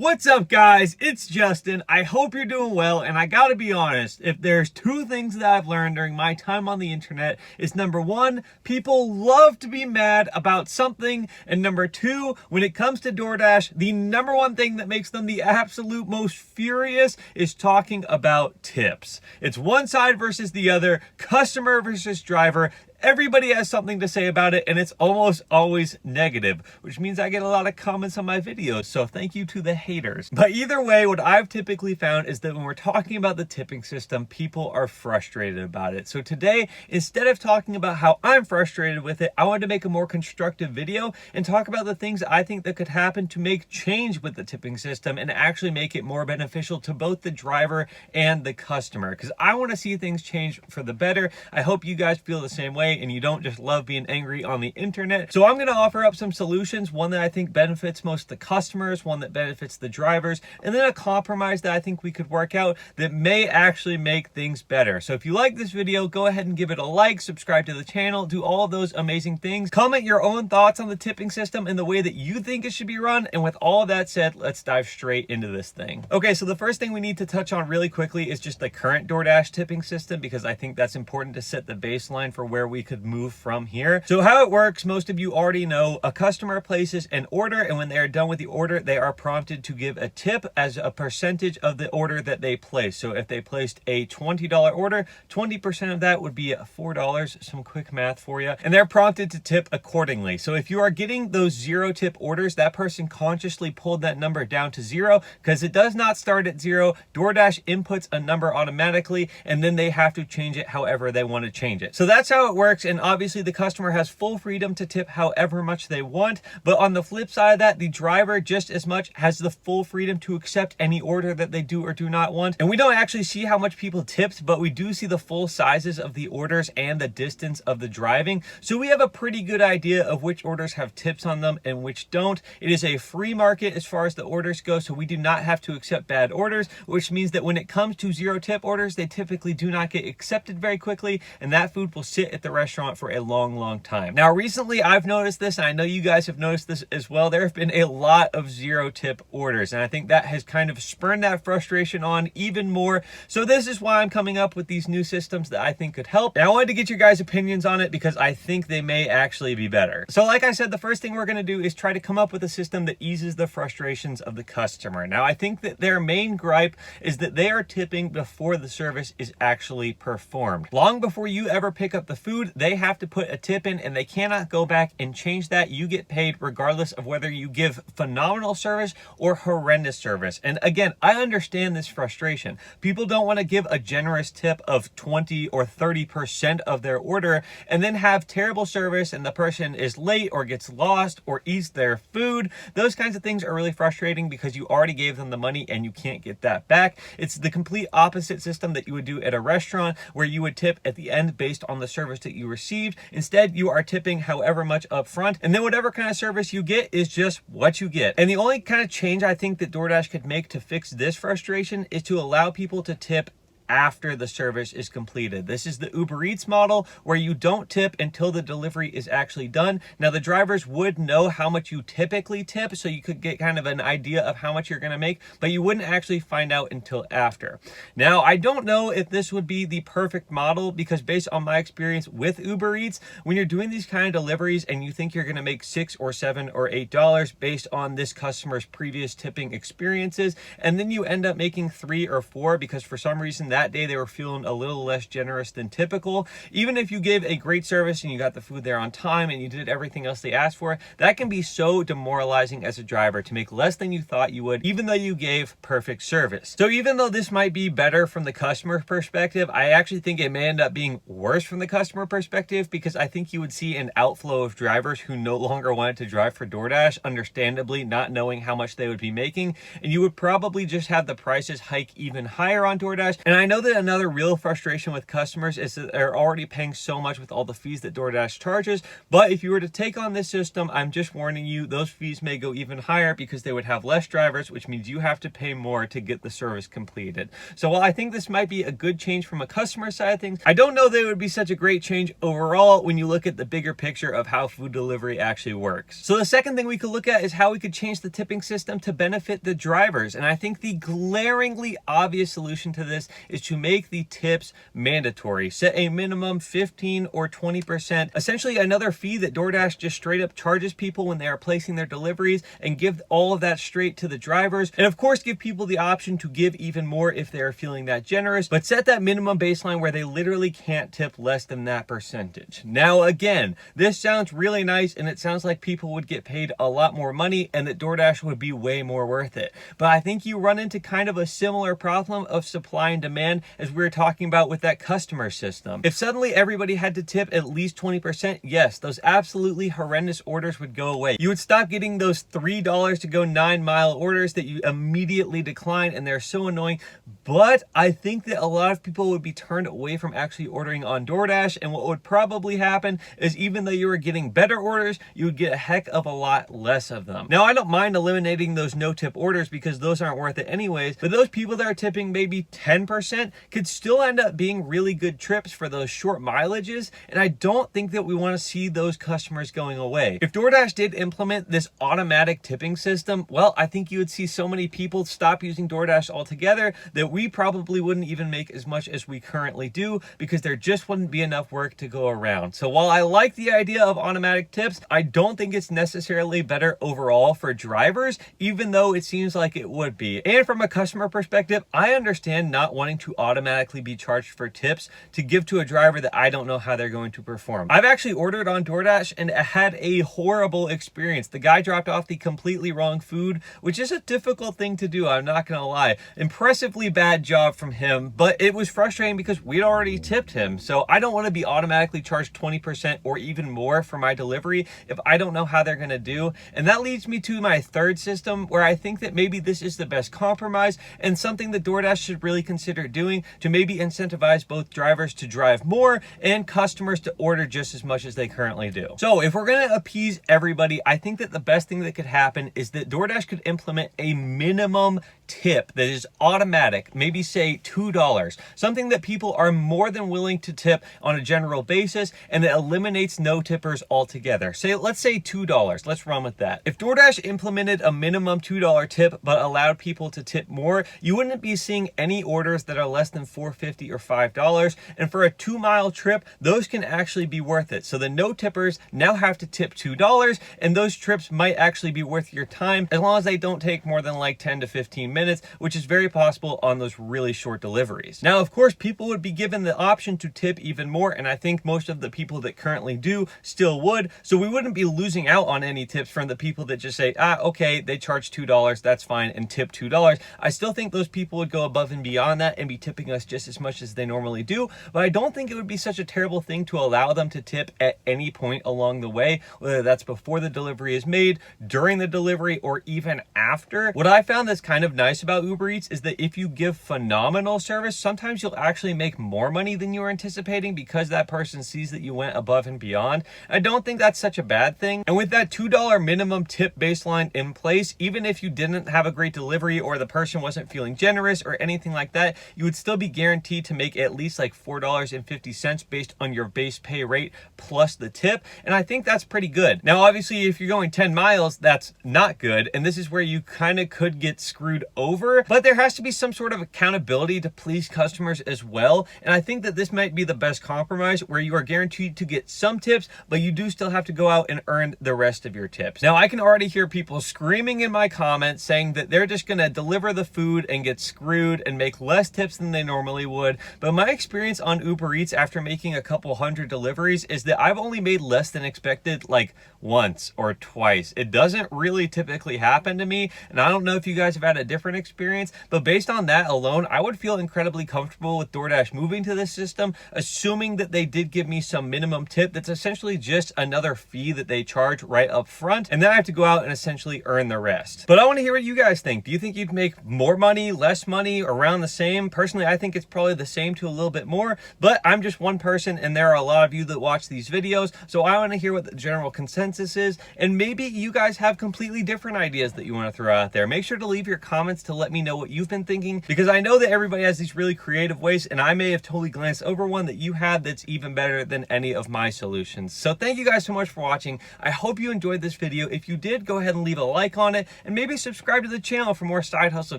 What's up, guys? It's Justin. I hope you're doing well, and I gotta be honest, if there's two things that I've learned during my time on the internet, is number one, people love to be mad about something, and number two, when it comes to DoorDash, the number one thing that makes them the absolute most furious is talking about tips. It's one side versus the other, customer versus driver. Everybody has something to say about it, and it's almost always negative, which means I get a lot of comments on my videos, so thank you to the haters. But either way, what I've typically found is that when we're talking about the tipping system, people are frustrated about it. So today, instead of talking about how I'm frustrated with it, I wanted to make a more constructive video and talk about the things I think that could happen to make change with the tipping system and actually make it more beneficial to both the driver and the customer, because I want to see things change for the better. I hope you guys feel the same way and you don't just love being angry on the internet. So I'm going to offer up some solutions, one that I think benefits most the customers, one that benefits the drivers, and then a compromise that I think we could work out that may actually make things better. So if you like this video, go ahead and give it a like, subscribe to the channel, do all of those amazing things. Comment your own thoughts on the tipping system and the way that you think it should be run. And with all of that said, let's dive straight into this thing. Okay, so the first thing we need to touch on really quickly is just the current DoorDash tipping system, because I think that's important to set the baseline for where we could move from here. So how it works, most of you already know, a customer places an order, and when they are done with the order, they are prompted to give a tip as a percentage of the order that they place. So if they placed a $20 order, 20% of that would be $4, some quick math for you, and they're prompted to tip accordingly. So if you are getting those zero tip orders, that person consciously pulled that number down to zero, because it does not start at zero. DoorDash inputs a number automatically, and then they have to change it however they want to change it. So that's how it works. And obviously the customer has full freedom to tip however much they want. But on the flip side of that, the driver just as much has the full freedom to accept any order that they do or do not want. And we don't actually see how much people tipped, but we do see the full sizes of the orders and the distance of the driving. So we have a pretty good idea of which orders have tips on them and which don't. It is a free market as far as the orders go, so we do not have to accept bad orders, which means that when it comes to zero tip orders, they typically do not get accepted very quickly, and that food will sit at the restaurant for a long time. Now recently I've noticed this, and I know you guys have noticed this as well. There have been a lot of zero tip orders, and I think that has kind of spurned that frustration on even more. So this is why I'm coming up with these new systems that I think could help, and I wanted to get your guys' opinions on it because I think they may actually be better. So like I said, the first thing we're going to do is try to come up with a system that eases the frustrations of the customer. Now I think that their main gripe is that they are tipping before the service is actually performed. Long before you ever pick up the food, they have to put a tip in, and they cannot go back and change that. You get paid regardless of whether you give phenomenal service or horrendous service. And again, I understand this frustration. People don't want to give a generous tip of 20 or 30% of their order and then have terrible service and the person is late or gets lost or eats their food. Those kinds of things are really frustrating because you already gave them the money and you can't get that back. It's the complete opposite system that you would do at a restaurant, where you would tip at the end based on the service that you received. Instead, you are tipping however much up front, and then whatever kind of service you get is just what you get. And the only kind of change I think that DoorDash could make to fix this frustration is to allow people to tip after the service is completed. This is the Uber Eats model, where you don't tip until the delivery is actually done. Now the drivers would know how much you typically tip, so you could get kind of an idea of how much you're going to make, but you wouldn't actually find out until after. Now I don't know if this would be the perfect model, because based on my experience with Uber Eats, when you're doing these kind of deliveries and you think you're going to make $6 or $7 or $8 based on this customer's previous tipping experiences, and then you end up making $3 or $4 because for some reason that day they were feeling a little less generous than typical. Even if you gave a great service and you got the food there on time and you did everything else they asked for, that can be so demoralizing as a driver to make less than you thought you would, even though you gave perfect service. So even though this might be better from the customer perspective, I actually think it may end up being worse from the customer perspective, because I think you would see an outflow of drivers who no longer wanted to drive for DoorDash, understandably not knowing how much they would be making, and you would probably just have the prices hike even higher on DoorDash. And I know that another real frustration with customers is that they're already paying so much with all the fees that DoorDash charges, but if you were to take on this system, I'm just warning you, those fees may go even higher because they would have less drivers, which means you have to pay more to get the service completed. So while I think this might be a good change from a customer side of things, I don't know that it would be such a great change overall when you look at the bigger picture of how food delivery actually works. So the second thing we could look at is how we could change the tipping system to benefit the drivers. And I think the glaringly obvious solution to this is to make the tips mandatory. Set a minimum 15 or 20%, essentially another fee that DoorDash just straight up charges people when they are placing their deliveries, and give all of that straight to the drivers. And of course, give people the option to give even more if they are feeling that generous, but set that minimum baseline where they literally can't tip less than that percentage. Now, again, this sounds really nice and it sounds like people would get paid a lot more money and that DoorDash would be way more worth it. But I think you run into kind of a similar problem of supply and demand as we were talking about with that customer system. If suddenly everybody had to tip at least 20%, yes, those absolutely horrendous orders would go away. You would stop getting those $3 to go 9-mile orders that you immediately decline, and they're so annoying. But I think that a lot of people would be turned away from actually ordering on DoorDash, and what would probably happen is even though you were getting better orders, you would get a heck of a lot less of them. Now, I don't mind eliminating those no-tip orders because those aren't worth it anyways, but those people that are tipping maybe 10% could still end up being really good trips for those short mileages, and I don't think that we want to see those customers going away. If DoorDash did implement this automatic tipping system, well, I think you would see so many people stop using DoorDash altogether that we probably wouldn't even make as much as we currently do because there just wouldn't be enough work to go around. So while I like the idea of automatic tips, I don't think it's necessarily better overall for drivers, even though it seems like it would be. And from a customer perspective, I understand not wanting to automatically be charged for tips to give to a driver that I don't know how they're going to perform. I've actually ordered on DoorDash and had a horrible experience. The guy dropped off the completely wrong food, which is a difficult thing to do, I'm not gonna lie. Impressively bad job from him, but it was frustrating because we'd already tipped him. So I don't want to be automatically charged 20% or even more for my delivery if I don't know how they're gonna do. And that leads me to my third system, where I think that maybe this is the best compromise and something that DoorDash should really consider doing to maybe incentivize both drivers to drive more and customers to order just as much as they currently do. So if we're gonna appease everybody, I think that the best thing that could happen is that DoorDash could implement a minimum tip that is automatic, maybe say $2, something that people are more than willing to tip on a general basis, and that eliminates no tippers altogether. Let's say $2. Let's run with that. If DoorDash implemented a minimum $2 tip but allowed people to tip more, you wouldn't be seeing any orders that are less than $4.50 or $5. And for a 2-mile trip, those can actually be worth it. So the no tippers now have to tip $2, and those trips might actually be worth your time as long as they don't take more than like 10 to 15 minutes, which is very possible on those really short deliveries. Now, of course, people would be given the option to tip even more, and I think most of the people that currently do still would, so we wouldn't be losing out on any tips from the people that just say, okay, they charge $2, that's fine, and tip $2. I still think those people would go above and beyond that and be tipping us just as much as they normally do, but I don't think it would be such a terrible thing to allow them to tip at any point along the way, whether that's before the delivery is made, during the delivery, or even after. What I found that's kind of nice about Uber Eats is that if you give phenomenal service, sometimes you'll actually make more money than you were anticipating because that person sees that you went above and beyond. I don't think that's such a bad thing. And with that $2 minimum tip baseline in place, even if you didn't have a great delivery or the person wasn't feeling generous or anything like that, you would still be guaranteed to make at least like $4.50 based on your base pay rate plus the tip. And I think that's pretty good. Now, obviously, if you're going 10 miles, that's not good. And this is where you kind of could get screwed over, but there has to be some sort of accountability to please customers as well. And I think that this might be the best compromise, where you are guaranteed to get some tips, but you do still have to go out and earn the rest of your tips. Now, I can already hear people screaming in my comments saying that they're just gonna deliver the food and get screwed and make less tips than they normally would. But my experience on Uber Eats after making a couple hundred deliveries is that I've only made less than expected like once or twice. It doesn't really typically happen to me, and I don't know if you guys have had a different experience, but based on that alone, I would feel incredibly comfortable with DoorDash moving to this system, assuming that they did give me some minimum tip that's essentially just another fee that they charge right up front, and then I have to go out and essentially earn the rest. But I want to hear what you guys think. Do you think you'd make more money, less money, around the same Personally, I think it's probably the same to a little bit more, but I'm just one person and there are a lot of you that watch these videos, so I want to hear what the general consensus is, and maybe you guys have completely different ideas that you want to throw out there. Make sure to leave your comments to let me know what you've been thinking, because I know that everybody has these really creative ways, and I may have totally glanced over one that you had that's even better than any of my solutions. So thank you guys so much for watching. I hope you enjoyed this video. If you did, go ahead and leave a like on it, and maybe subscribe to the channel for more side hustle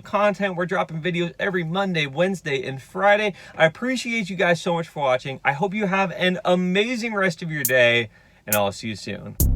content. We're dropping videos every Monday, Wednesday, and Friday. I appreciate you guys so much for watching. I hope you have an amazing rest of your day, and I'll see you soon.